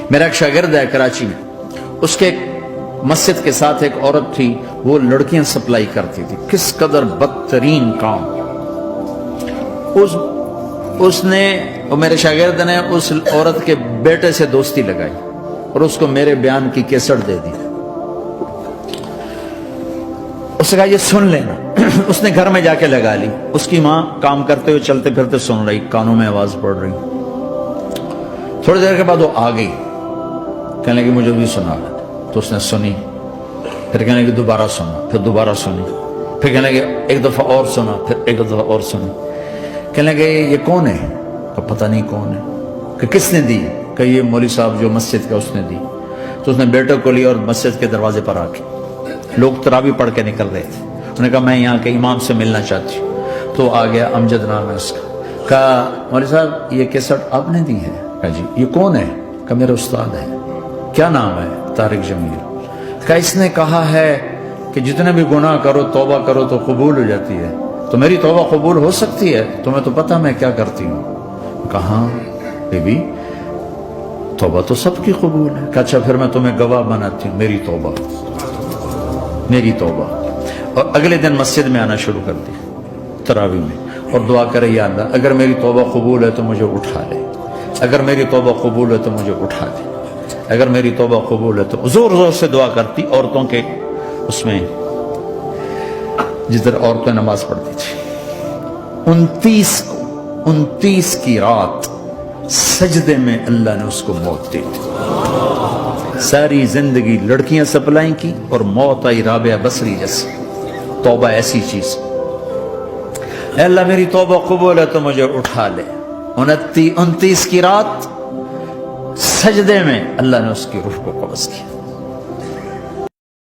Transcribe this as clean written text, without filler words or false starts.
میرا ایک شاگرد ہے کراچی میں، اس کے مسجد کے ساتھ ایک عورت تھی، وہ لڑکیاں سپلائی کرتی تھی، کس قدر بدترین کام۔ اس نے، میرے شاگرد نے اس عورت کے بیٹے سے دوستی لگائی اور اس کو میرے بیان کی کیسٹ دے دی۔ اس نے کہا یہ سن لینا۔ اس نے گھر میں جا کے لگا لی، اس کی ماں کام کرتے ہوئے چلتے پھرتے سن رہی، کانوں میں آواز پڑ رہی۔ تھوڑی دیر کے بعد وہ آ گئی، کہنے لگی مجھے بھی سنا، تو اس نے سنی، پھر کہنے لگی دوبارہ سنا، پھر دوبارہ سنی، پھر کہنے لگی ایک دفعہ اور سنا، پھر ایک دفعہ اور سنی۔ کہنے لگے یہ کون ہے؟ کہ پتہ نہیں کون ہے۔ کہ کس نے دی؟ کہ یہ مولوی صاحب جو مسجد کا اس نے دی۔ تو اس نے بیٹے کو لیا اور مسجد کے دروازے پر آ کے، لوگ تراویح پڑھ کے نکل رہے تھے، انہوں نے کہا میں یہاں کے امام سے ملنا چاہتی ہوں۔ تو آ گیا، امجد نام ہے اس کا۔ کہا مولوی صاحب یہ کیسٹ آپ نے دی ہے؟ کہا جی۔ یہ کون ہے؟ کہ میرا استاد ہے۔ کیا نام ہے؟ طارق جمیل۔ کہا اس نے کہا ہے کہ جتنے بھی گناہ کرو توبہ کرو تو قبول ہو جاتی ہے، تو میری توبہ قبول ہو سکتی ہے؟ تمہیں تو پتہ میں کیا کرتی ہوں۔ کہا بی بی توبہ تو سب کی قبول ہے۔ کہ اچھا پھر میں تمہیں گواہ بناتی ہوں، میری توبہ، میری توبہ۔ اور اگلے دن مسجد میں آنا شروع کر دی تراویح میں، اور دعا کرے یا اللہ اگر میری توبہ قبول ہے تو مجھے اٹھا لے، اگر میری توبہ قبول ہے تو مجھے اٹھا دے، اگر میری توبہ قبول ہے تو زور زور سے دعا کرتی۔ عورتوں کے اس میں جدھر عورتیں نماز پڑھتی تھی، 29 کی رات سجدے میں اللہ نے اس کو موت دی تھی۔ ساری زندگی لڑکیاں سپلائی کی اور موت آئی رابعہ بصری جیسی۔ توبہ ایسی چیز، اے اللہ میری توبہ قبول ہے تو مجھے اٹھا لے۔ 29 کی رات سجدے میں اللہ نے اس کی روح کو قبض کیا۔